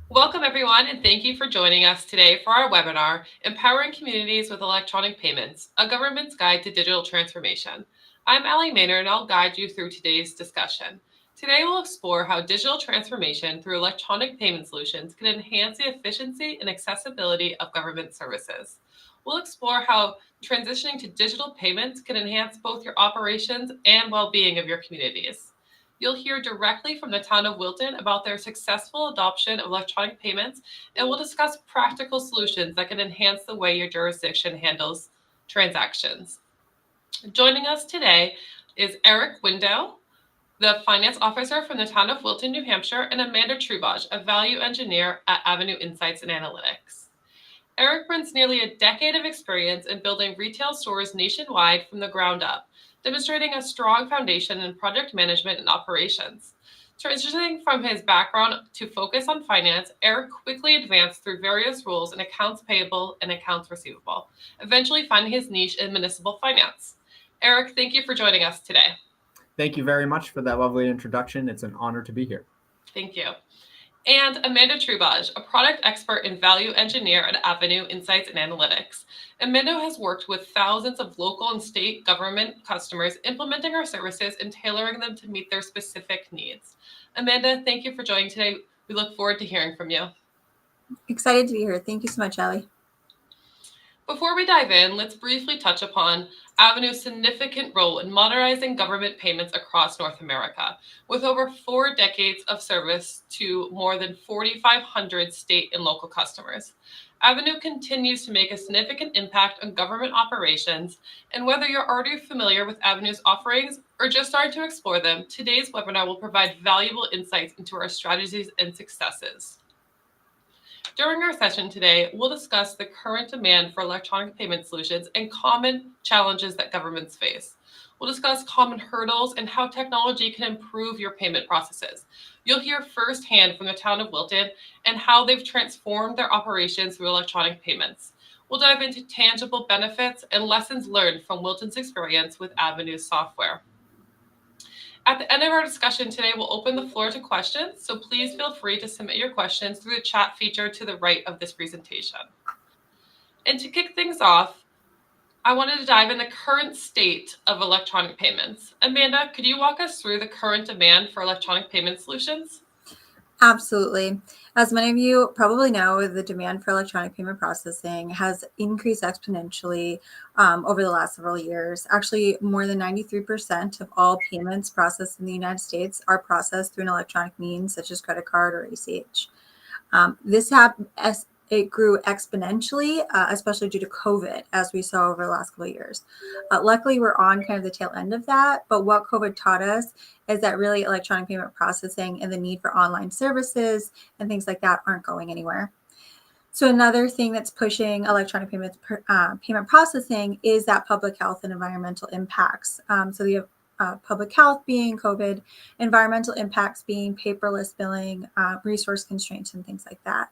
Welcome, everyone, and thank you for joining us today for our webinar, Empowering Communities with Electronic Payments, a Government's Guide to Digital Transformation. I'm Allie Maynard, and I'll guide you through today's discussion. Today, we'll explore how digital transformation through electronic payment solutions can enhance the efficiency and accessibility of government services. We'll explore how transitioning to digital payments can enhance both your operations and well-being of your communities. You'll hear directly from the town of Wilton about their successful adoption of electronic payments, and we'll discuss practical solutions that can enhance the way your jurisdiction handles transactions. Joining us today is Eric Window, the finance officer from the town of Wilton, New Hampshire, and Amanda Trubaj, a value engineer at Avenue Insights and Analytics. Eric brings nearly a decade of experience in building retail stores nationwide from the ground up, demonstrating a strong foundation in project management and operations. Transitioning from his background to focus on finance, Eric quickly advanced through various roles in accounts payable and accounts receivable, eventually finding his niche in municipal finance. Eric, thank you for joining us today. Thank you very much for that lovely introduction. It's an honor to be here. Thank you. And Amanda Trubaj, a product expert and value engineer at Avenue Insights and Analytics. Amanda has worked with thousands of local and state government customers, implementing our services and tailoring them to meet their specific needs. Amanda, thank you for joining today. We look forward to hearing from you. Excited to be here. Thank you so much, Allie. Before we dive in, let's briefly touch upon Avenue's significant role in modernizing government payments across North America. With over 4 decades of service to more than 4,500 state and local customers, Avenue continues to make a significant impact on government operations. And whether you're already familiar with Avenue's offerings or just starting to explore them, today's webinar will provide valuable insights into our strategies and successes. During our session today, we'll discuss the current demand for electronic payment solutions and common challenges that governments face. We'll discuss common hurdles and how technology can improve your payment processes. You'll hear firsthand from the town of Wilton and how they've transformed their operations through electronic payments. We'll dive into tangible benefits and lessons learned from Wilton's experience with Avenue software. At the end of our discussion today, we'll open the floor to questions, so please feel free to submit your questions through the chat feature to the right of this presentation. And to kick things off, I wanted to dive in the current state of electronic payments. Amanda, could you walk us through the current demand for electronic payment solutions? Absolutely. As many of you probably know, the demand for electronic payment processing has increased exponentially over the last several years. Actually, more than 93% of all payments processed in the United States are processed through an electronic means, such as credit card or ACH. It grew exponentially, especially due to COVID, as we saw over the last couple of years. Luckily, we're on kind of the tail end of that. But what COVID taught us is that really electronic payment processing and the need for online services and things like that aren't going anywhere. So another thing that's pushing electronic payment processing is that public health and environmental impacts. So the public health being COVID, environmental impacts being paperless billing, resource constraints, and things like that.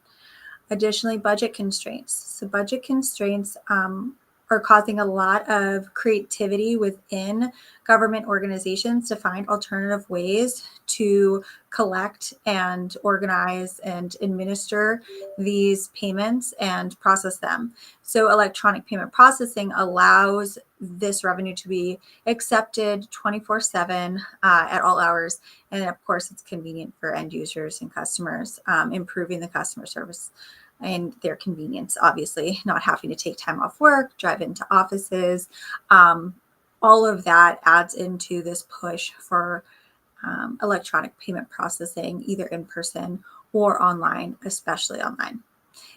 Additionally, budget constraints. So budget constraints are causing a lot of creativity within government organizations to find alternative ways to collect and organize and administer these payments and process them. So electronic payment processing allows this revenue to be accepted 24/7 at all hours. And of course, it's convenient for end users and customers, improving the customer service and their convenience, obviously, not having to take time off work, drive into offices. All of that adds into this push for electronic payment processing, either in person or online, especially online.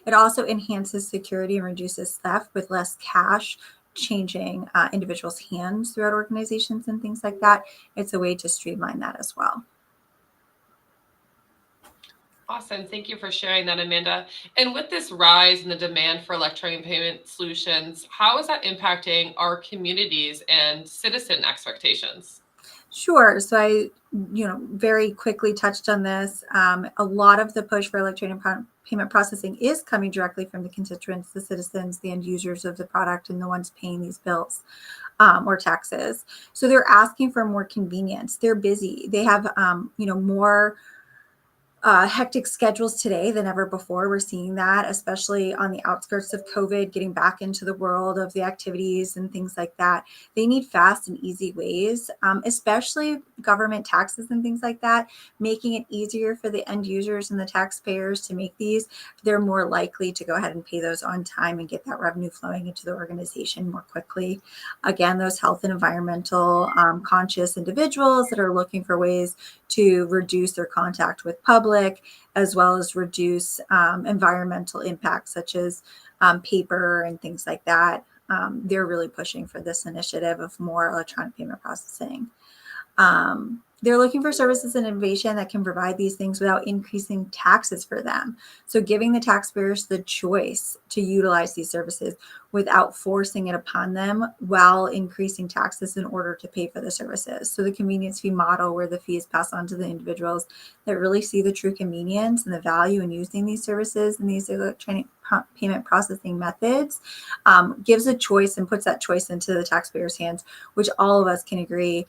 It also enhances security and reduces theft with less cash changing individuals' hands throughout organizations and things like that. It's a way to streamline that as well. Awesome. Thank you for sharing that, Amanda. And with this rise in the demand for electronic payment solutions, how is that impacting our communities and citizen expectations? Sure. So I, very quickly touched on this. A lot of the push for electronic payment processing is coming directly from the constituents, the citizens, the end users of the product, and the ones paying these bills or taxes. So they're asking for more convenience. They're busy. They have, more hectic schedules today than ever before. We're seeing that, especially on the outskirts of COVID, getting back into the world of the activities and things like that. They need fast and easy ways, especially government taxes and things like that, making it easier for the end users and the taxpayers to make these. They're more likely to go ahead and pay those on time and get that revenue flowing into the organization more quickly. Again, those health and environmental conscious individuals that are looking for ways to reduce their contact with public, as well as reduce environmental impacts such as paper and things like that. They're really pushing for this initiative of more electronic payment processing. They're looking for services and innovation that can provide these things without increasing taxes for them. So giving the taxpayers the choice to utilize these services without forcing it upon them while increasing taxes in order to pay for the services. So the convenience fee model, where the fee is passed on to the individuals that really see the true convenience and the value in using these services and these electronic payment processing methods, gives a choice and puts that choice into the taxpayers' hands, which all of us can agree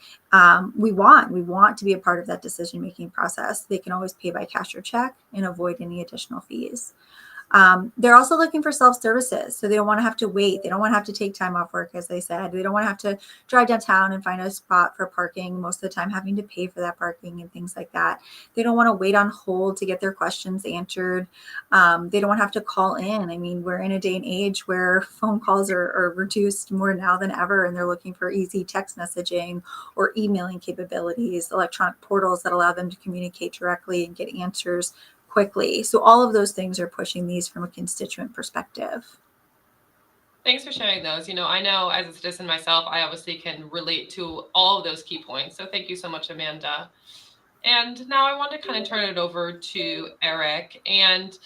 we want to be a part of that decision-making process. They can always pay by cash or check and avoid any additional fees. They're also looking for self-services. So they don't want to have to wait. They don't want to have to take time off work, as I said. They don't want to have to drive downtown and find a spot for parking, most of the time having to pay for that parking and things like that. They don't want to wait on hold to get their questions answered. They don't want to have to call in. I mean, we're in a day and age where phone calls are reduced more now than ever, and they're looking for easy text messaging or emailing capabilities, electronic portals that allow them to communicate directly and get answers quickly. So all of those things are pushing these from a constituent perspective. Thanks for sharing those. I know as a citizen myself, I obviously can relate to all of those key points. So thank you so much, Amanda. And now I want to kind of turn it over to Eric. And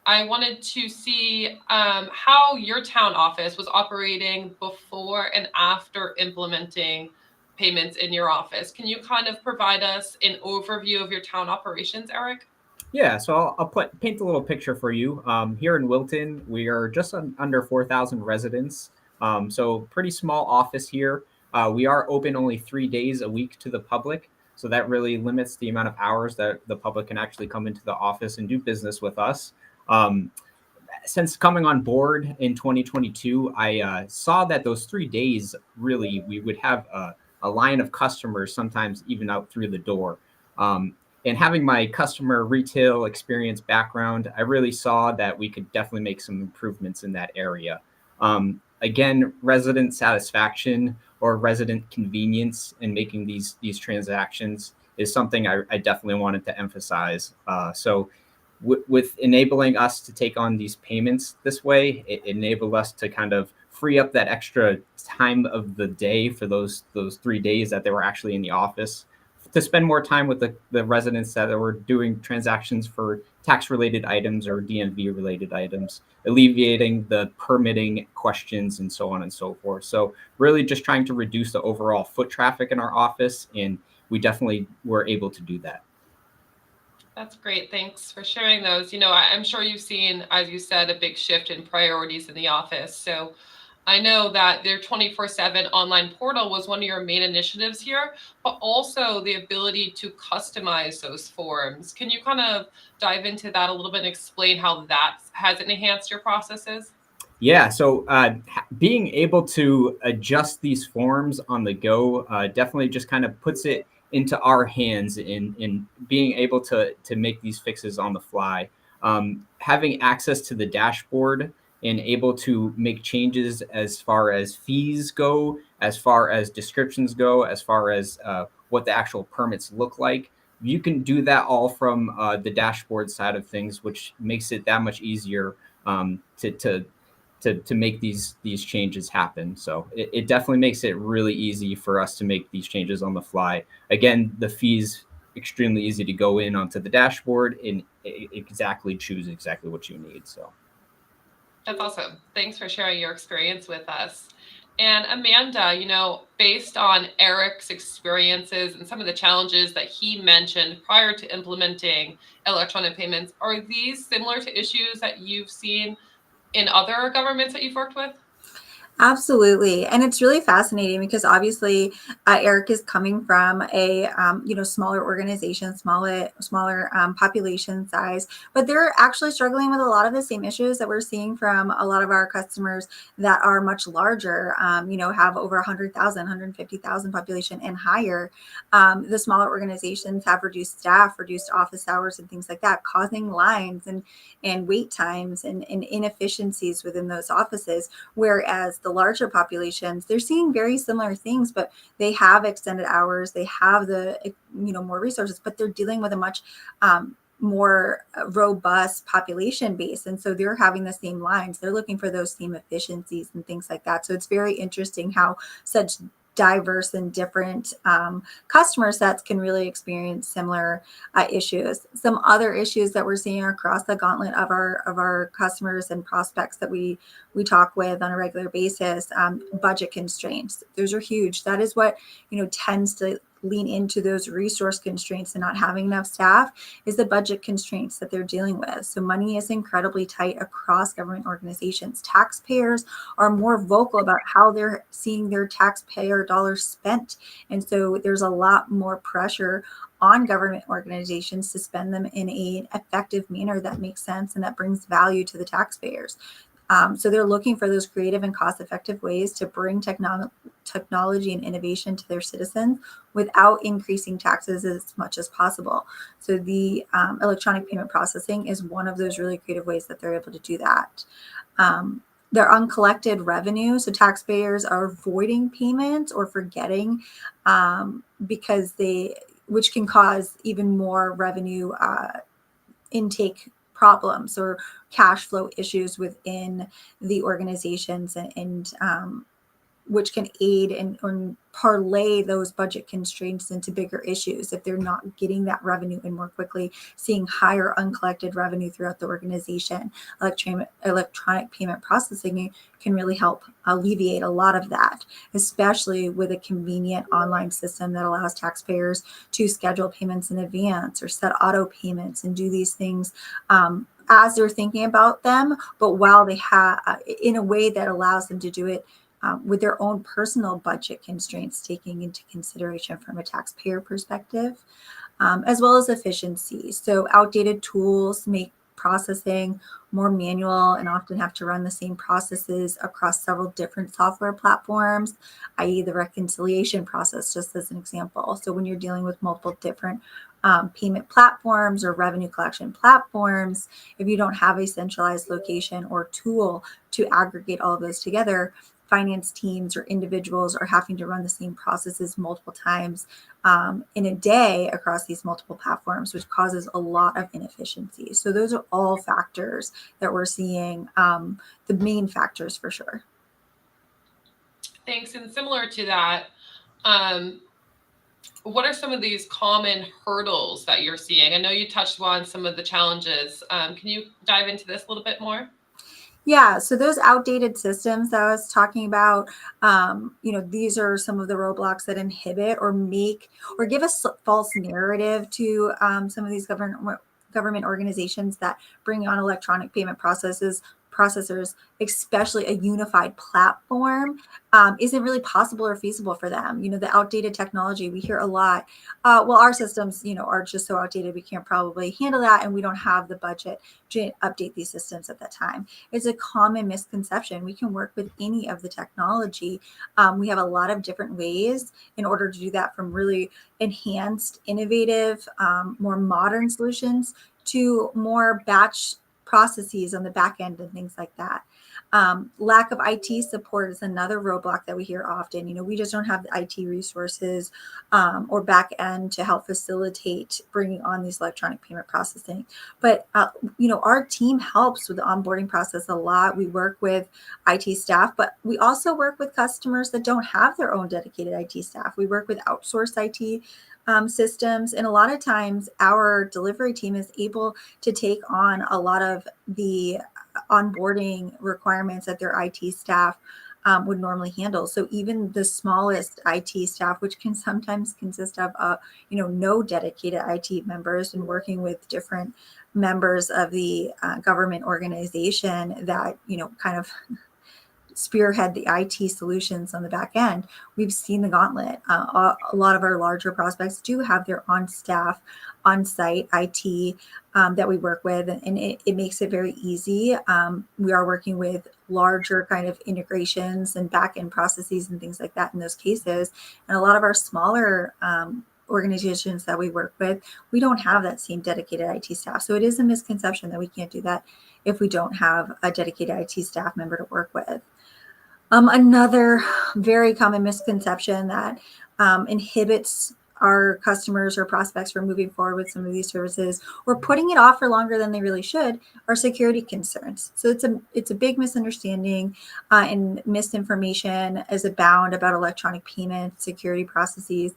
I wanted to see how your town office was operating before and after implementing payments in your office. Can you kind of provide us an overview of your town operations, Eric? Yeah, so I'll paint a little picture for you. Here in Wilton, we are just under 4,000 residents. So pretty small office here. We are open only 3 days a week to the public. So that really limits the amount of hours that the public can actually come into the office and do business with us. Um, since coming on board in 2022, I saw that those 3 days really we would have a line of customers, sometimes even out through the door. And having my customer retail experience background, I really saw that we could definitely make some improvements in that area. Again, resident satisfaction or resident convenience in making these transactions is something I definitely wanted to emphasize. So with enabling us to take on these payments this way, it enabled us to kind of free up that extra time of the day for those 3 days that they were actually in the office to spend more time with the residents that were doing transactions for tax related items or DMV related items, alleviating the permitting questions and so on and so forth. So really just trying to reduce the overall foot traffic in our office, and we definitely were able to do that. That's great. Thanks for sharing those. I'm sure you've seen, as you said, a big shift in priorities in the office. So I know that their 24/7 online portal was one of your main initiatives here, but also the ability to customize those forms. Can you kind of dive into that a little bit and explain how that has enhanced your processes? Yeah, so being able to adjust these forms on the go definitely just kind of puts it into our hands in being able to make these fixes on the fly. Having access to the dashboard and able to make changes as far as fees go, as far as descriptions go, as far as what the actual permits look like. You can do that all from the dashboard side of things, which makes it that much easier to make these changes happen. So it definitely makes it really easy for us to make these changes on the fly. Again, the fees extremely easy to go in onto the dashboard and exactly choose exactly what you need. So That's awesome. Thanks for sharing your experience with us. And Amanda, based on Eric's experiences and some of the challenges that he mentioned prior to implementing electronic payments, are these similar to issues that you've seen in other governments that you've worked with? Absolutely. And it's really fascinating because obviously Eric is coming from a, smaller organization, smaller population size, but they're actually struggling with a lot of the same issues that we're seeing from a lot of our customers that are much larger, have over 100,000, 150,000 population and higher. The smaller organizations have reduced staff, reduced office hours and things like that, causing lines and wait times and inefficiencies within those offices. Whereas the larger populations, they're seeing very similar things, but they have extended hours, they have the, more resources, but they're dealing with a much more robust population base. And so they're having the same lines. They're looking for those same efficiencies and things like that. So it's very interesting how such diverse and different customer sets can really experience similar issues. Some other issues that we're seeing across the gauntlet of our customers and prospects that we talk with on a regular basis, budget constraints. Those are huge. That is what tends to lean into those resource constraints and not having enough staff is the budget constraints that they're dealing with. So money is incredibly tight across government organizations. Taxpayers are more vocal about how they're seeing their taxpayer dollars spent. And so there's a lot more pressure on government organizations to spend them in an effective manner that makes sense and that brings value to the taxpayers. So they're looking for those creative and cost-effective ways to bring technology and innovation to their citizens without increasing taxes as much as possible. So the electronic payment processing is one of those really creative ways that they're able to do that. Their uncollected revenue, so taxpayers are avoiding payments or forgetting because which can cause even more revenue intake problems or cash flow issues within the organizations and which can aid and parlay those budget constraints into bigger issues if they're not getting that revenue in more quickly, seeing higher uncollected revenue throughout the organization. Electronic payment processing can really help alleviate a lot of that, especially with a convenient online system that allows taxpayers to schedule payments in advance or set auto payments and do these things as they're thinking about them, but while they have in a way that allows them to do it with their own personal budget constraints, taking into consideration from a taxpayer perspective, as well as efficiency. So outdated tools make processing more manual and often have to run the same processes across several different software platforms, i.e. the reconciliation process, just as an example. So when you're dealing with multiple different payment platforms or revenue collection platforms, if you don't have a centralized location or tool to aggregate all of those together, finance teams or individuals are having to run the same processes multiple times in a day across these multiple platforms, which causes a lot of inefficiency. So those are all factors that we're seeing, the main factors for sure. Thanks. And similar to that, what are some of these common hurdles that you're seeing? I know you touched on some of the challenges. Can you dive into this a little bit more? Yeah, so those outdated systems that I was talking about, these are some of the roadblocks that inhibit or give a false narrative to some of these government organizations that bring on electronic payment processors, especially a unified platform, isn't really possible or feasible for them. The outdated technology, we hear a lot. Well, our systems, are just so outdated, we can't probably handle that, and we don't have the budget to update these systems at that time. It's a common misconception. We can work with any of the technology. We have a lot of different ways in order to do that, from really enhanced, innovative, more modern solutions to more batch processes on the back end and things like that. Lack of IT support is another roadblock that we hear often. We just don't have the IT resources or back end to help facilitate bringing on these electronic payment processing. But, our team helps with the onboarding process a lot. We work with IT staff, but we also work with customers that don't have their own dedicated IT staff. We work with outsourced IT systems. And a lot of times our delivery team is able to take on a lot of the onboarding requirements that their IT staff would normally handle. So even the smallest IT staff, which can sometimes consist of, no dedicated IT members and working with different members of the government organization that, kind of spearhead the IT solutions on the back end, we've seen the gauntlet. A lot of our larger prospects do have their on-staff, on-site IT that we work with, and it makes it very easy. We are working with larger kind of integrations and back-end processes and things like that in those cases. And a lot of our smaller organizations that we work with, we don't have that same dedicated IT staff. So it is a misconception that we can't do that if we don't have a dedicated IT staff member to work with. Another very common misconception that inhibits our customers or prospects from moving forward with some of these services or putting it off for longer than they really should are security concerns. So it's a big misunderstanding and misinformation is abound about electronic payment security processes.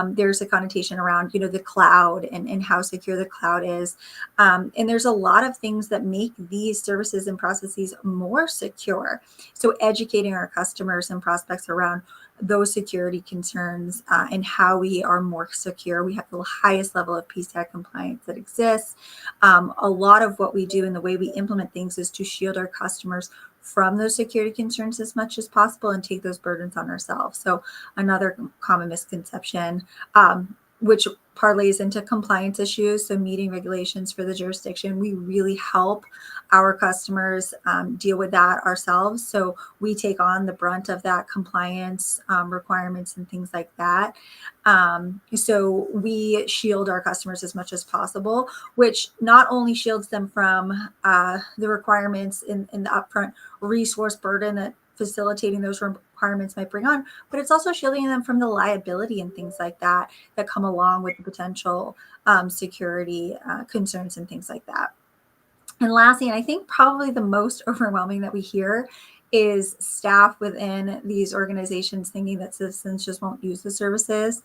There's a connotation around the cloud and how secure the cloud is, and there's a lot of things that make these services and processes more secure. So educating our customers and prospects around those security concerns and how we are more secure. We have the highest level of PCI compliance that exists. A lot of what we do and the way we implement things is to shield our customers from those security concerns as much as possible and take those burdens on ourselves. So another common misconception, which parlays into compliance issues, so meeting regulations for the jurisdiction. We really help our customers deal with that ourselves. So we take on the brunt of that compliance requirements and things like that. So we shield our customers as much as possible, which not only shields them from the requirements in the upfront resource burden that facilitating those requirements might bring on, but it's also shielding them from the liability and things like that come along with the potential security concerns and things like that. And lastly, and I think probably the most overwhelming that we hear is staff within these organizations thinking that citizens just won't use the services.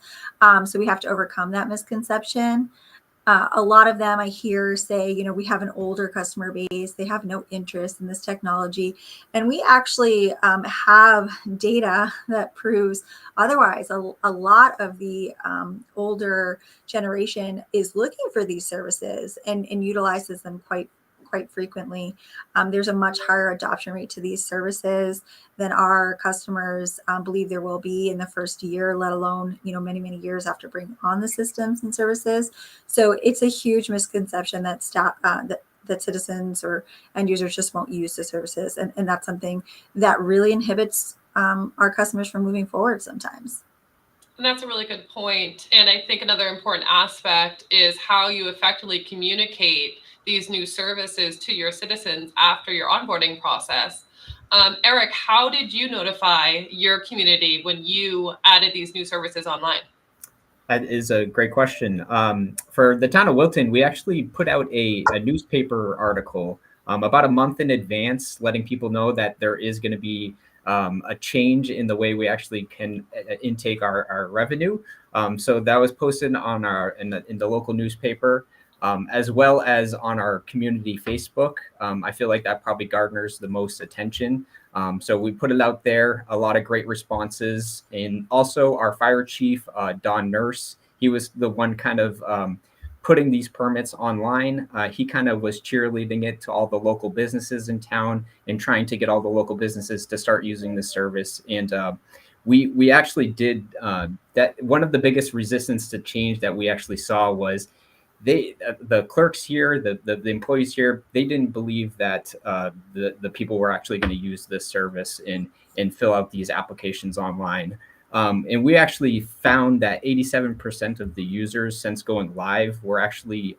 So we have to overcome that misconception. A lot of them I hear say, we have an older customer base, they have no interest in this technology. And we actually have data that proves otherwise. A lot of the older generation is looking for these services and utilizes them quite frequently. There's a much higher adoption rate to these services than our customers believe there will be in the first year, let alone, many, many years after bringing on the systems and services. So it's a huge misconception that that citizens or end users just won't use the services. And that's something that really inhibits our customers from moving forward sometimes. And that's a really good point. And I think another important aspect is how you effectively communicate these new services to your citizens after your onboarding process. Eric, how did you notify your community when you added these new services online? That is a great question. For the town of Wilton, we actually put out a newspaper article about a month in advance, letting people know that there is going to be a change in the way we actually can intake our revenue. So that was posted on in the local newspaper, as well as on our community Facebook. I feel like that probably garners the most attention. So we put it out there, a lot of great responses. And also our fire chief, Don Nurse, he was the one kind of putting these permits online. He kind of was cheerleading it to all the local businesses in town and trying to get all the local businesses to start using the service. And we actually did that. One of the biggest resistance to change that we actually saw was the clerks here, the employees here, they didn't believe that the people were actually going to use this service and fill out these applications online. And we actually found that 87% of the users since going live were actually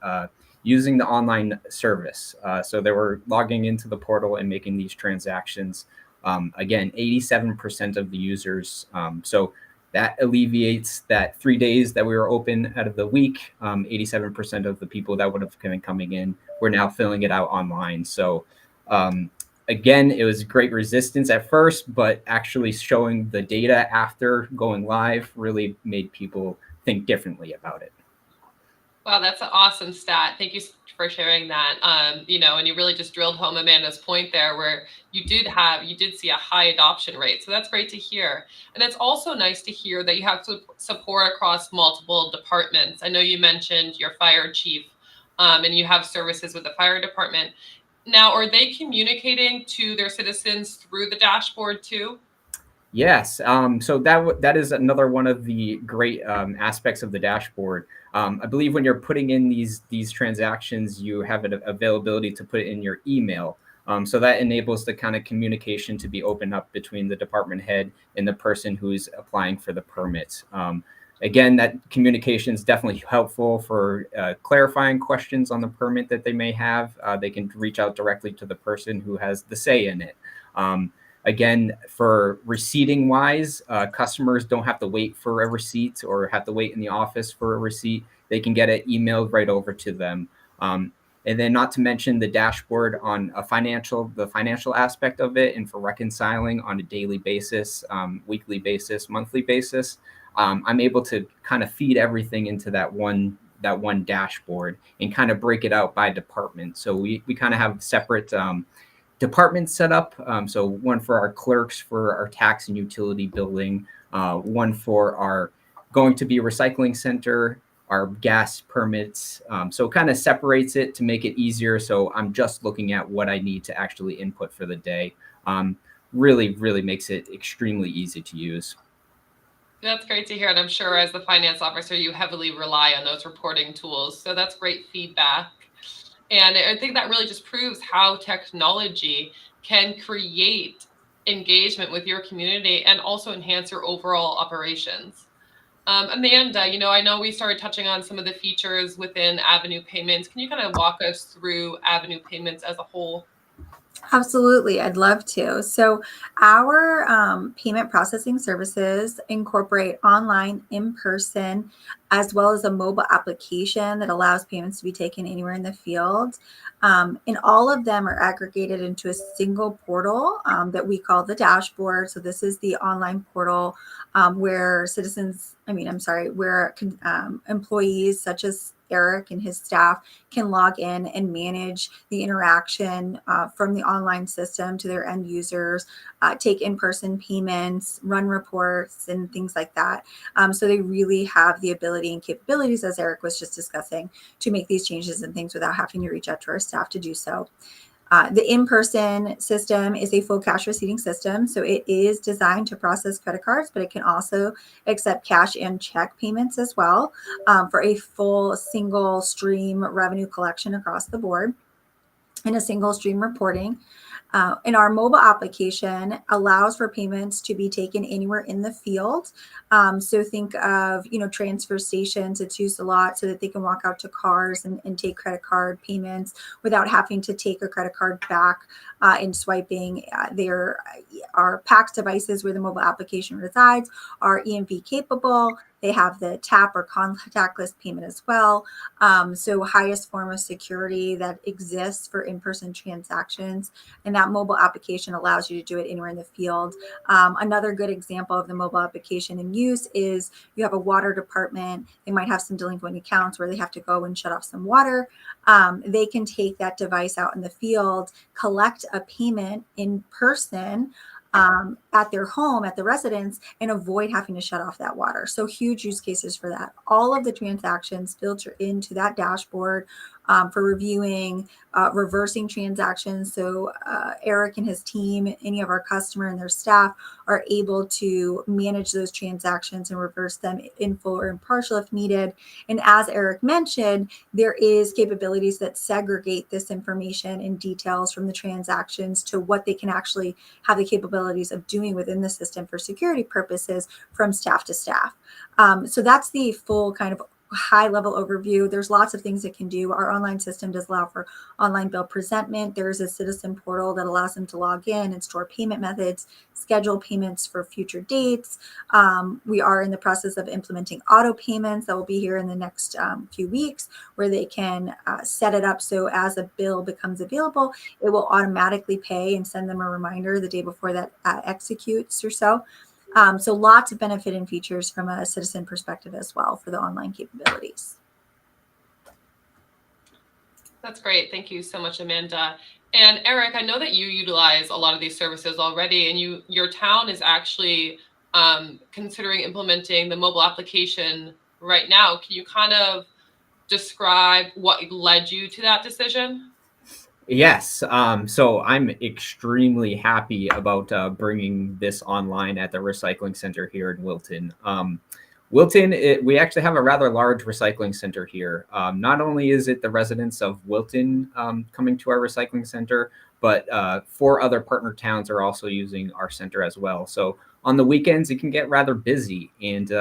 using the online service. So they were logging into the portal and making these transactions. Again, 87% of the users. So that alleviates that 3 days that we were open out of the week. 87% of the people that would have been coming in were now filling it out online. So again, it was great resistance at first, but actually showing the data after going live really made people think differently about it. Wow, that's an awesome stat. Thank you for sharing that. And you really just drilled home Amanda's point there, where you did see a high adoption rate. So that's great to hear. And it's also nice to hear that you have support across multiple departments. I know you mentioned your fire chief, and you have services with the fire department. Now, are they communicating to their citizens through the dashboard too? Yes. So that is another one of the great aspects of the dashboard. I believe when you're putting in these transactions, you have an availability to put it in your email. So that enables the kind of communication to be opened up between the department head and the person who's applying for the permit. Again, that communication is definitely helpful for clarifying questions on the permit that they may have. They can reach out directly to the person who has the say in it. Again, for receipting wise, customers don't have to wait for a receipt or have to wait in the office for a receipt. They can get it emailed right over to them. And then not to mention the dashboard on the financial aspect of it, and for reconciling on a daily basis, weekly basis, monthly basis. I'm able to kind of feed everything into that one dashboard and kind of break it out by department. So we kind of have separate departments set up. So one for our clerks for our tax and utility billing, one for our going to be recycling center, our gas permits. So it kind of separates it to make it easier. So I'm just looking at what I need to actually input for the day. Really, really makes it extremely easy to use. That's great to hear. And I'm sure as the finance officer, you heavily rely on those reporting tools. So that's great feedback. And I think that really just proves how technology can create engagement with your community and also enhance your overall operations. Amanda, I know we started touching on some of the features within Avenue Payments. Can you kind of walk us through Avenue Payments as a whole? Absolutely, I'd love to. So, our payment processing services incorporate online, in person, as well as a mobile application that allows payments to be taken anywhere in the field. And all of them are aggregated into a single portal that we call the dashboard. So, this is the online portal where employees such as Eric and his staff can log in and manage the interaction from the online system to their end users, take in-person payments, run reports, and things like that. So they really have the ability and capabilities, as Eric was just discussing, to make these changes and things without having to reach out to our staff to do so. The in-person system is a full cash receipting system. So it is designed to process credit cards, but it can also accept cash and check payments as well for a full single stream revenue collection across the board and a single stream reporting. And our mobile application allows for payments to be taken anywhere in the field. So think of, transfer stations. It's used a lot so that they can walk out to cars and take credit card payments without having to take a credit card back and swiping. There are PAX devices where the mobile application resides are EMV capable. They have the tap or contactless payment as well. So highest form of security that exists for in-person transactions. And that mobile application allows you to do it anywhere in the field. Another good example of the mobile application in use is you have a water department. They might have some delinquent accounts where they have to go and shut off some water. They can take that device out in the field, collect a payment in person at their home, at the residence, and avoid having to shut off that water. So huge use cases for that. All of the transactions filter into that dashboard for reviewing, reversing transactions. So Eric and his team, any of our customer and their staff are able to manage those transactions and reverse them in full or in partial if needed. And as Eric mentioned, there is capabilities that segregate this information and details from the transactions to what they can actually have the capabilities of doing within the system for security purposes from staff to staff. So that's the full kind of high level overview. There's lots of things it can do. Our online system does allow for online bill presentment. There's a citizen portal that allows them to log in and store payment methods, schedule payments for future dates. We are in the process of implementing auto payments that will be here in the next few weeks, where they can set it up so as a bill becomes available, it will automatically pay and send them a reminder the day before that executes or so. So lots of benefit and features from a citizen perspective as well for the online capabilities. That's great. Thank you so much, Amanda. And Eric, I know that you utilize a lot of these services already, and your town is actually considering implementing the mobile application right now. Can you kind of describe what led you to that decision? Yes. So I'm extremely happy about bringing this online at the recycling center here in Wilton. Wilton, we actually have a rather large recycling center here. Not only is it the residents of Wilton coming to our recycling center, but four other partner towns are also using our center as well. So on the weekends, it can get rather busy. And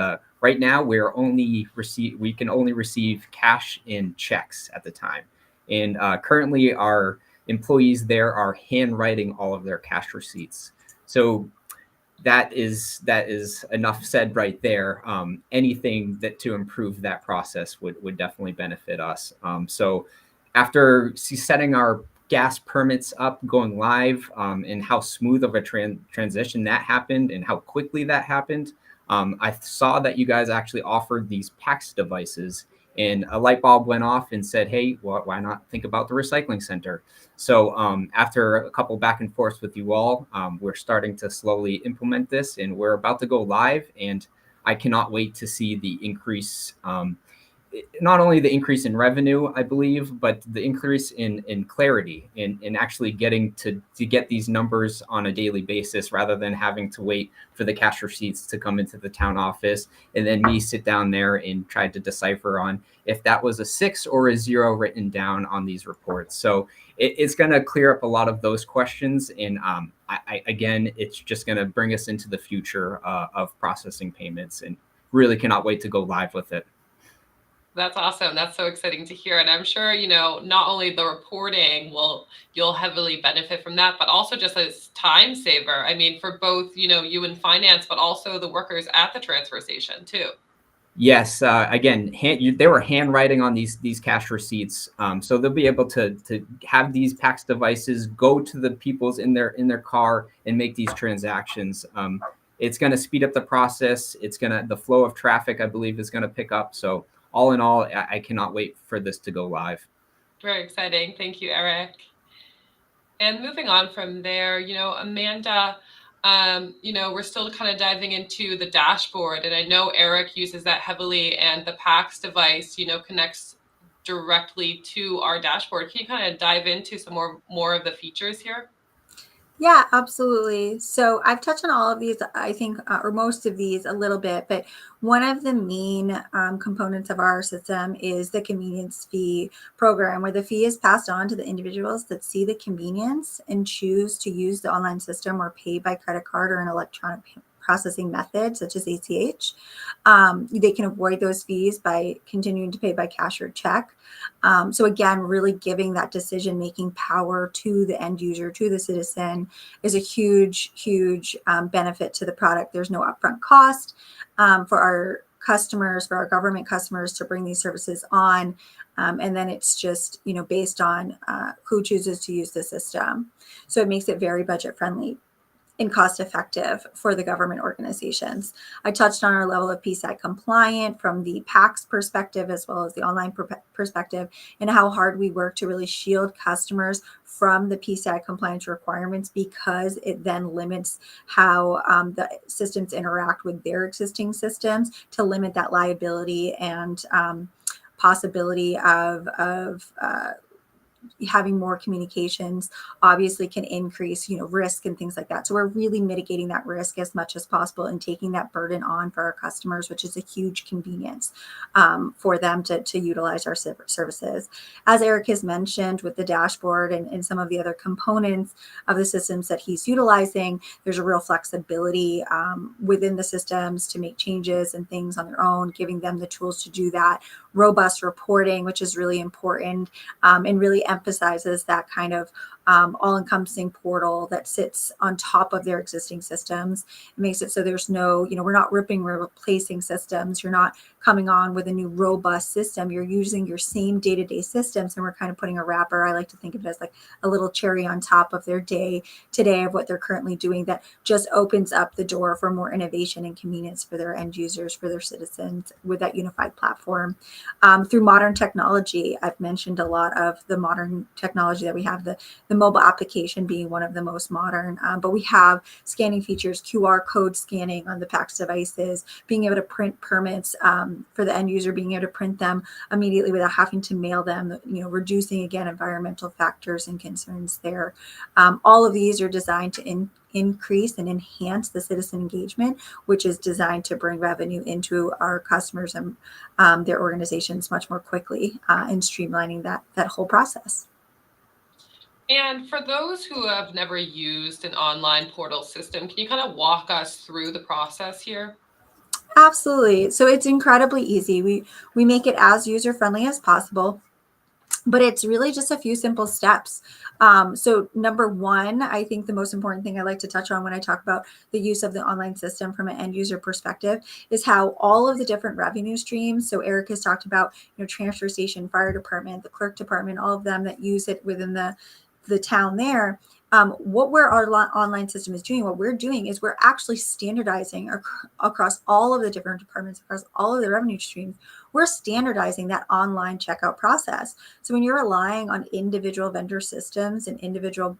right now, we can only receive cash and checks at the time. And currently, our employees there are handwriting all of their cash receipts. So that is enough said right there. Anything that to improve that process would definitely benefit us. So after setting our gas permits up, going live, and how smooth of a transition that happened, and how quickly that happened, I saw that you guys actually offered these PAX devices, and a light bulb went off and said, "Hey, why not think about the recycling center?" So after a couple back and forths with you all, we're starting to slowly implement this, and we're about to go live. And I cannot wait to see the increase, not only the increase in revenue, I believe, but the increase in clarity, in actually getting to get these numbers on a daily basis, rather than having to wait for the cash receipts to come into the town office and then me sit down there and try to decipher on if that was a 6 or a 0 written down on these reports. So it's going to clear up a lot of those questions. And again, it's just going to bring us into the future of processing payments, and really cannot wait to go live with it. That's awesome. That's so exciting to hear. And I'm sure, not only the reporting you'll heavily benefit from that, but also just as time saver. I mean, for both, you in finance, but also the workers at the transfer station too. Yes, again, they were handwriting on these cash receipts, so they'll be able to have these PAX devices go to the people's in their car and make these transactions. It's going to speed up the process. The flow of traffic, I believe, is going to pick up. So all in all, I cannot wait for this to go live. Very exciting. Thank you, Eric. And moving on from there, Amanda, we're still kind of diving into the dashboard, and I know Eric uses that heavily, and the PAX device, connects directly to our dashboard. Can you kind of dive into some more of the features here? Yeah, absolutely. So I've touched on all of these, I think, or most of these a little bit, but one of the main components of our system is the convenience fee program, where the fee is passed on to the individuals that see the convenience and choose to use the online system or pay by credit card or an electronic processing method, such as ACH. They can avoid those fees by continuing to pay by cash or check. So again, really giving that decision-making power to the end user, to the citizen, is a huge, huge benefit to the product. There's no upfront cost for our customers, for our government customers, to bring these services on. And then it's just, based on who chooses to use the system. So it makes it very budget friendly and cost effective for the government organizations. I touched on our level of PCI compliant from the PAX perspective, as well as the online perspective, and how hard we work to really shield customers from the PCI compliance requirements, because it then limits how the systems interact with their existing systems, to limit that liability and possibility of having more communications obviously can increase, risk and things like that. So we're really mitigating that risk as much as possible and taking that burden on for our customers, which is a huge convenience for them to utilize our services. As Eric has mentioned, with the dashboard and some of the other components of the systems that he's utilizing, there's a real flexibility within the systems to make changes and things on their own, giving them the tools to do that. Robust reporting, which is really important, and really emphasizes that kind of all-encompassing portal that sits on top of their existing systems. It makes it so there's no, we're not replacing systems. You're not coming on with a new robust system. You're using your same day-to-day systems, and we're kind of putting a wrapper. I like to think of it as like a little cherry on top of their day today of what they're currently doing, that just opens up the door for more innovation and convenience for their end users, for their citizens, with that unified platform. Through modern technology, I've mentioned a lot of the modern technology that we have, the mobile application being one of the most modern, but we have scanning features, QR code scanning on the PAX devices, being able to print permits for the end user, being able to print them immediately without having to mail them, reducing, again, environmental factors and concerns there. All of these are designed to increase and enhance the citizen engagement, which is designed to bring revenue into our customers and their organizations much more quickly, and streamlining that whole process. And for those who have never used an online portal system, can you kind of walk us through the process here? Absolutely. So it's incredibly easy. We make it as user friendly as possible, but it's really just a few simple steps. So number one, I think the most important thing I like to touch on when I talk about the use of the online system from an end user perspective is how all of the different revenue streams. So Eric has talked about, transfer station, fire department, the clerk department, all of them that use it within the town there. What our online system is doing, what we're doing is we're actually standardizing across all of the different departments, across all of the revenue streams. We're standardizing that online checkout process. So when you're relying on individual vendor systems and individual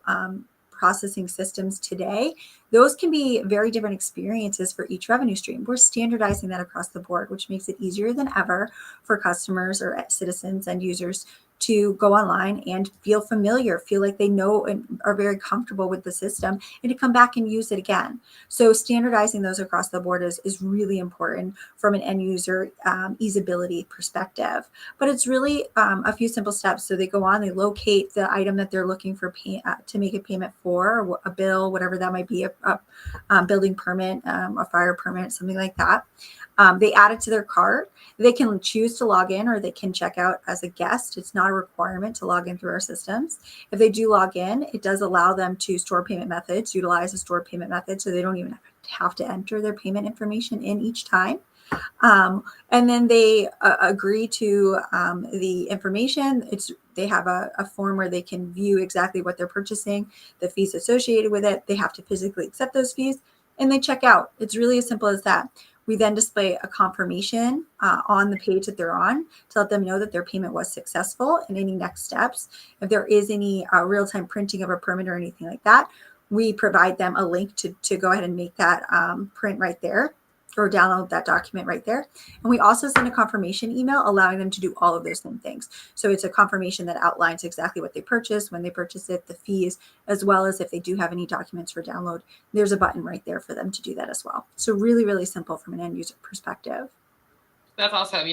processing systems today, those can be very different experiences for each revenue stream. We're standardizing that across the board, which makes it easier than ever for customers or citizens and users to go online and feel familiar, feel like they know and are very comfortable with the system, and to come back and use it again. So standardizing those across the board is really important from an end user easeability perspective. But it's really a few simple steps. So they go on, they locate the item that they're looking for to make a payment for, or a bill, whatever that might be, a building permit, a fire permit, something like that. They add it to their cart. They can choose to log in, or they can check out as a guest. It's not a requirement to log in through our systems. If they do log in, it does allow them to store payment methods, utilize a stored payment method, so they don't even have to enter their payment information in each time. And then they agree to the information. They have a form where they can view exactly what they're purchasing, the fees associated with it. They have to physically accept those fees, and they check out. It's really as simple as that. We then display a confirmation on the page that they're on to let them know that their payment was successful and any next steps. If there is any real-time printing of a permit or anything like that, we provide them a link to go ahead and make that print right there, or download that document right there. And we also send a confirmation email allowing them to do all of those same things. So it's a confirmation that outlines exactly what they purchased, when they purchased it, the fees, as well as if they do have any documents for download, there's a button right there for them to do that as well. So really, really simple from an end user perspective. That's awesome.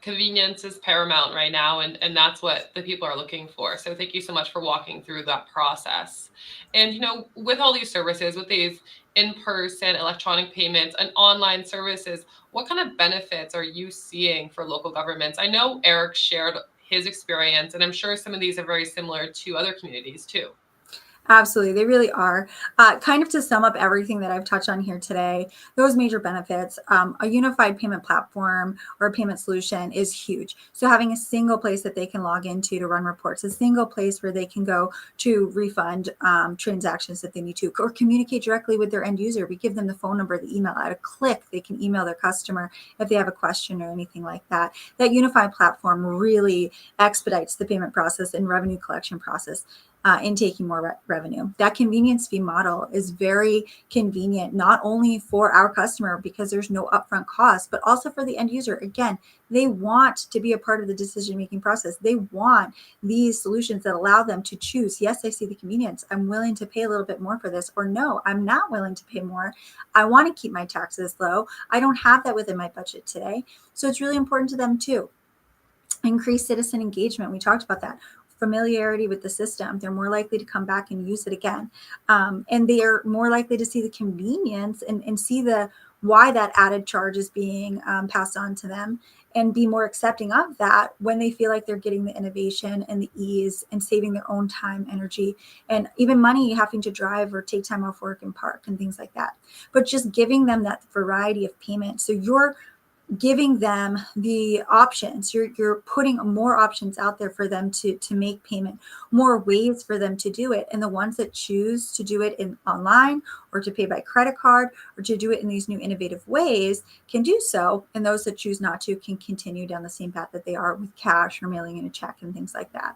Convenience is paramount right now, and that's what the people are looking for. So thank you so much for walking through that process. And, with all these services, with these in-person electronic payments and online services, what kind of benefits are you seeing for local governments? I know Eric shared his experience, and I'm sure some of these are very similar to other communities too. Absolutely, they really are. Kind of to sum up everything that I've touched on here today, those major benefits, a unified payment platform or a payment solution is huge. So having a single place that they can log into to run reports, a single place where they can go to refund transactions that they need to, or communicate directly with their end user. We give them the phone number, the email. At a click, they can email their customer if they have a question or anything like that. That unified platform really expedites the payment process and revenue collection process. In taking more revenue. That convenience fee model is very convenient, not only for our customer because there's no upfront cost, but also for the end user. Again, they want to be a part of the decision-making process. They want these solutions that allow them to choose, yes, I see the convenience. I'm willing to pay a little bit more for this, or no, I'm not willing to pay more. I want to keep my taxes low. I don't have that within my budget today. So it's really important to them too. Increase citizen engagement. We talked about that. Familiarity with the system. They're more likely to come back and use it again. And they are more likely to see the convenience and see why that added charge is being passed on to them, and be more accepting of that when they feel like they're getting the innovation and the ease and saving their own time, energy, and even money having to drive or take time off work and park and things like that. But just giving them that variety of payment. So you're giving them the options. You're putting more options out there for them to make payment, more ways for them to do it. And the ones that choose to do it online, or to pay by credit card, or to do it in these new innovative ways can do so. And those that choose not to can continue down the same path that they are with cash or mailing in a check and things like that.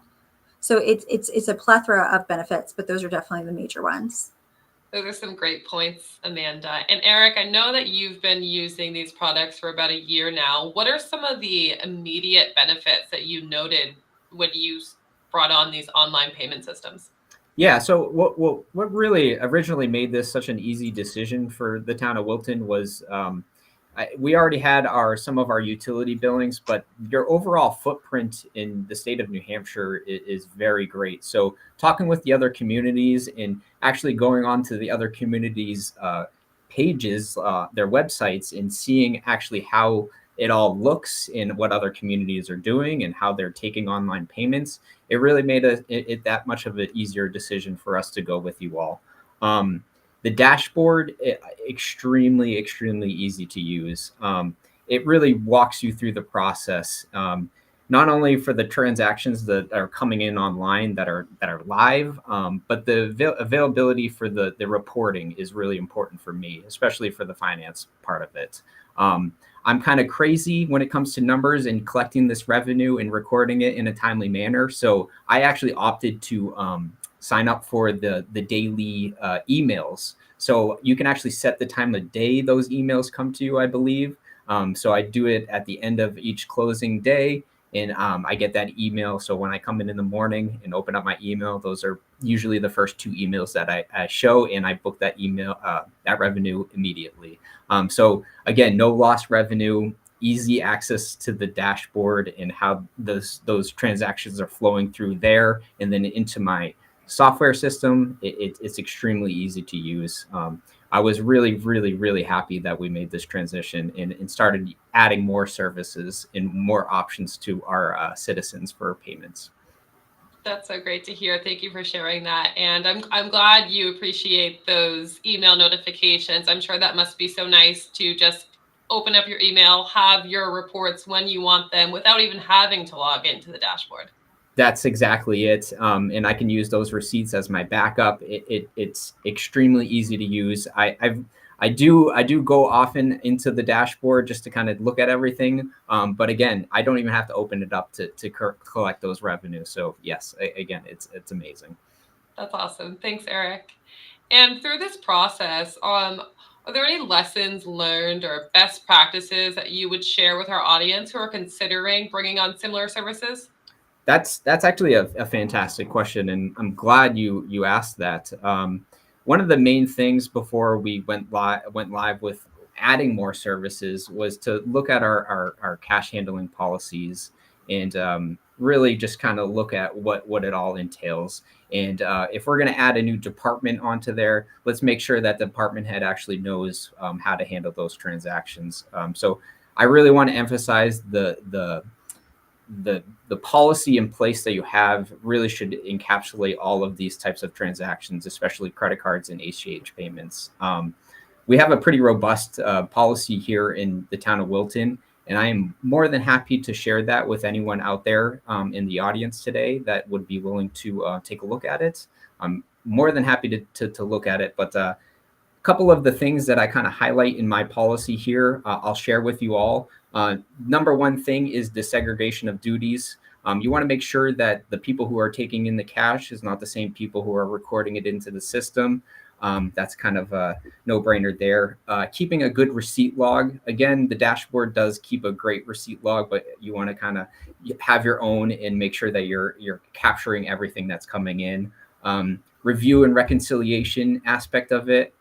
So it's a plethora of benefits, but those are definitely the major ones. Those are some great points, Amanda. And Eric, I know that you've been using these products for about a year now. What are some of the immediate benefits that you noted when you brought on these online payment systems? Yeah, so what really originally made this such an easy decision for the town of Wilton was we already had some of our utility billings, but your overall footprint in the state of New Hampshire is very great. So talking with the other communities and actually going on to the other communities' pages, their websites, and seeing actually how it all looks and what other communities are doing and how they're taking online payments, it really made it that much of an easier decision for us to go with you all. The dashboard, extremely easy to use. It really walks you through the process, not only for the transactions that are coming in online that are live, but the availability for the reporting is really important for me, especially for the finance part of it. I'm kind of crazy when it comes to numbers and collecting this revenue and recording it in a timely manner. So I actually opted to sign up for the daily emails. So you can actually set the time of day those emails come to you, I believe. So I do it at the end of each closing day, and I get that email. So when I come in the morning and open up my email, those are usually the first two emails that I show, and I book that email, that revenue immediately. So again, no lost revenue, easy access to the dashboard and how those transactions are flowing through there and then into my software system. It's extremely easy to use. I was really happy that we made this transition and started adding more services and more options to our citizens for payments. That's so great to hear. Thank you for sharing that. And I'm glad you appreciate those email notifications. I'm sure that must be so nice to just open up your email, have your reports when you want them without even having to log into the dashboard. That's exactly it. And I can use those receipts as my backup. It's extremely easy to use. I do go often into the dashboard just to kind of look at everything. But again, I don't even have to open it up to collect those revenues. So yes, again, it's amazing. That's awesome. Thanks, Eric. And through this process, are there any lessons learned or best practices that you would share with our audience who are considering bringing on similar services? That's actually a fantastic question, and I'm glad you asked that. One of the main things before we went live with adding more services was to look at our cash handling policies and really just kind of look at what it all entails. And if we're going to add a new department onto there, let's make sure that the department head actually knows how to handle those transactions. So I really want to emphasize the policy in place that you have really should encapsulate all of these types of transactions, especially credit cards and ACH payments. We have a pretty robust policy here in the town of Wilton, and I am more than happy to share that with anyone out there in the audience today that would be willing to take a look at it. I'm more than happy to look at it, but a couple of the things that I kind of highlight in my policy here, I'll share with you all. Number one thing is the segregation of duties. You want to make sure that the people who are taking in the cash is not the same people who are recording it into the system. That's kind of a no-brainer there. Keeping a good receipt log. Again, the dashboard does keep a great receipt log, but you want to kind of have your own and make sure that you're capturing everything that's coming in. Review and reconciliation aspect of it.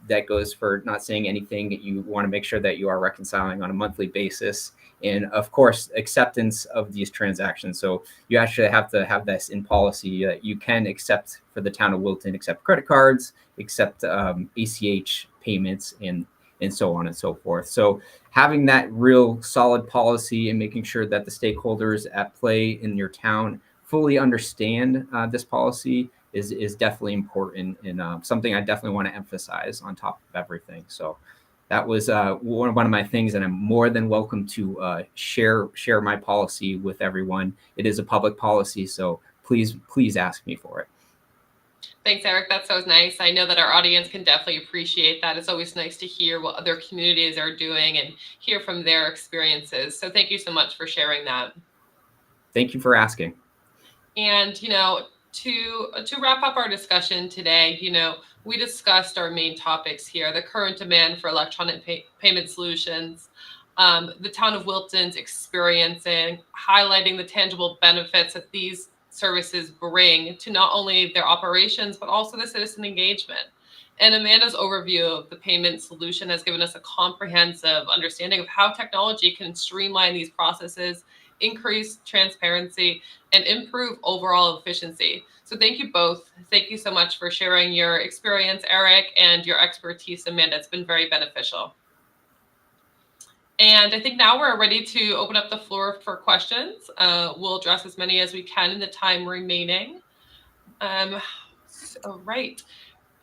That goes for not saying anything. You want to make sure that you are reconciling on a monthly basis. And of course, acceptance of these transactions. So you actually have to have this in policy that you can accept for the town of Wilton, accept credit cards, accept ACH payments, and so on and so forth. So having that real solid policy and making sure that the stakeholders at play in your town fully understand this policy is definitely important and something I definitely want to emphasize on top of everything. So that was one of my things, and I'm more than welcome to share my policy with everyone. It is a public policy, so please ask me for it. Thanks, Eric. That's so nice. I know that our audience can definitely appreciate that. It's always nice to hear what other communities are doing and hear from their experiences. So thank you so much for sharing that. Thank you for asking. And, to wrap up our discussion today, we discussed our main topics here: the current demand for electronic payment solutions, the town of Wilton's experiencing, highlighting the tangible benefits that these services bring to not only their operations, but also the citizen engagement. And Amanda's overview of the payment solution has given us a comprehensive understanding of how technology can streamline these processes, increase transparency, and improve overall efficiency. So thank you both. Thank you so much for sharing your experience, Eric, and your expertise, Amanda. It's been very beneficial. And I think now we're ready to open up the floor for questions. We'll address as many as we can in the time remaining. All right.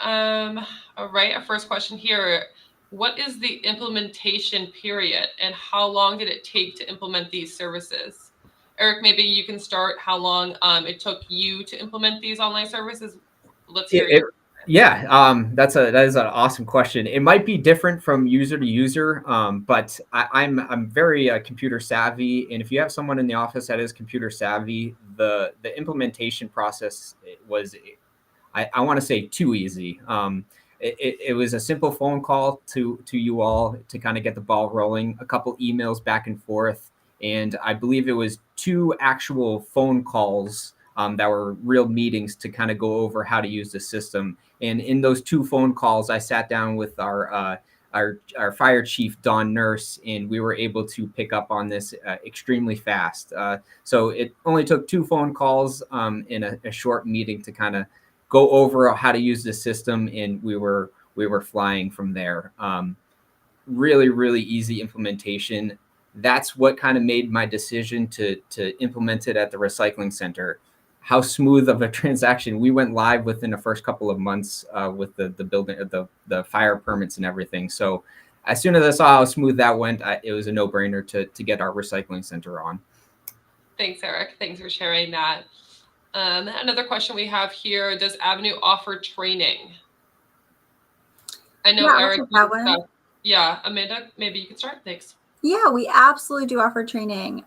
Our first question here. What is the implementation period and how long did it take to implement these services? Eric, maybe you can start how long it took you to implement these online services. Let's hear you. Yeah, that is an awesome question. It might be different from user to user, but I'm very computer savvy, and if you have someone in the office that is computer savvy, the implementation process was, I want to say, too easy. It was a simple phone call to you all to kind of get the ball rolling, a couple emails back and forth, and I believe it was 2 actual phone calls that were real meetings to kind of go over how to use the system. And in those 2 phone calls, I sat down with our fire chief, Don Nurse, and we were able to pick up on this extremely fast. So it only took 2 phone calls in a short meeting to kind of go over how to use the system, and we were flying from there. Really, really easy implementation. That's what kind of made my decision to implement it at the recycling center. How smooth of a transaction. We went live within the first couple of months with the building, the fire permits and everything. So as soon as I saw how smooth that went, it was a no-brainer to get our recycling center on. Thanks, Eric. Thanks for sharing that. Another question we have here: does Avenue offer training? I know Eric. That one. Yeah, Amanda, maybe you can start. Thanks. Yeah, we absolutely do offer training.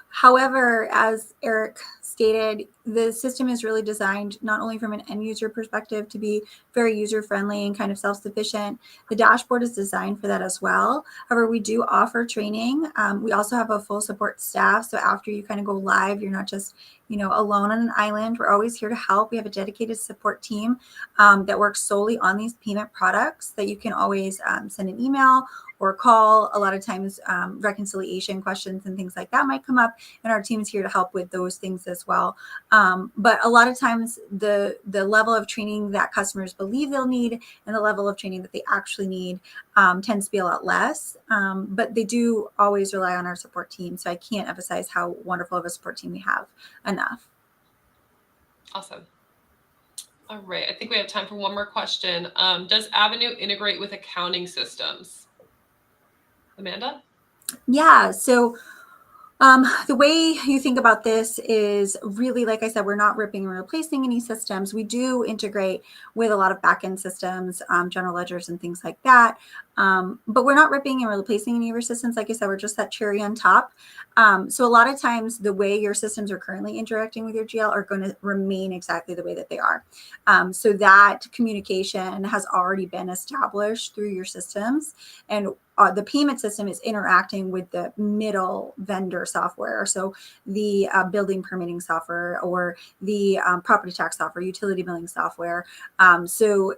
However, as Eric stated, the system is really designed not only from an end user perspective to be very user friendly and kind of self-sufficient. The dashboard is designed for that as well. However, we do offer training. We also have a full support staff. So after you kind of go live, you're not just alone on an island. We're always here to help. We have a dedicated support team that works solely on these payment products that you can always send an email or call. A lot of times reconciliation questions and things like that might come up, and our team is here to help with those things as well. But a lot of times the level of training that customers believe they'll need and the level of training that they actually need tends to be a lot less. But they do always rely on our support team. So I can't emphasize how wonderful of a support team we have enough. Awesome. All right. I think we have time for one more question. Does Avenue integrate with accounting systems? Amanda? Yeah. So the way you think about this is really, like I said, we're not ripping and replacing any systems. We do integrate with a lot of backend systems, general ledgers and things like that. But we're not ripping and replacing any of your systems. Like I said, we're just that cherry on top. So a lot of times the way your systems are currently interacting with your GL are going to remain exactly the way that they are. So that communication has already been established through your systems, and the payment system is interacting with the middle vendor software. So the building permitting software or the property tax software, utility billing software. So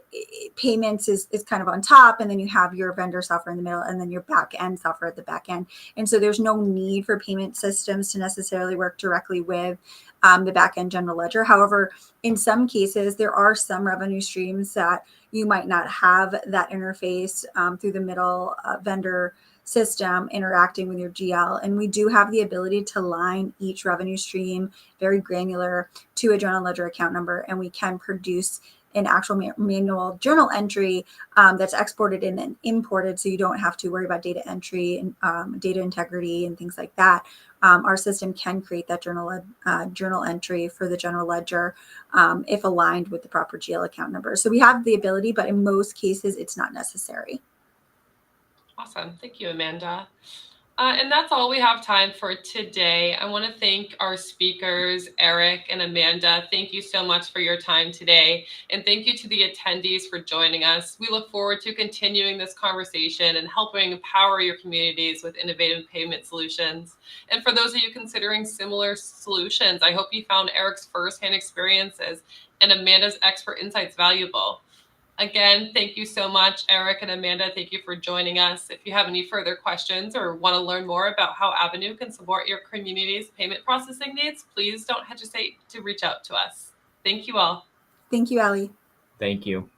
payments is kind of on top, and then you have your vendor software in the middle, and then your back end software at the back end. And so there's no need for payment systems to necessarily work directly with the back end general ledger. However, in some cases, there are some revenue streams that you might not have that interface through the middle vendor system interacting with your GL. And we do have the ability to line each revenue stream very granular to a general ledger account number, and we can produce an actual manual journal entry that's exported in and imported, so you don't have to worry about data entry and data integrity and things like that. Our system can create that journal entry for the general ledger if aligned with the proper GL account number. So we have the ability, but in most cases, it's not necessary. Awesome. Thank you, Amanda. And that's all we have time for today. I want to thank our speakers, Eric and Amanda. Thank you so much for your time today. And thank you to the attendees for joining us. We look forward to continuing this conversation and helping empower your communities with innovative payment solutions. And for those of you considering similar solutions, I hope you found Eric's firsthand experiences and Amanda's expert insights valuable. Again, thank you so much, Eric and Amanda. Thank you for joining us. If you have any further questions or want to learn more about how Avenue can support your community's payment processing needs, please don't hesitate to reach out to us. Thank you all. Thank you, Allie. Thank you.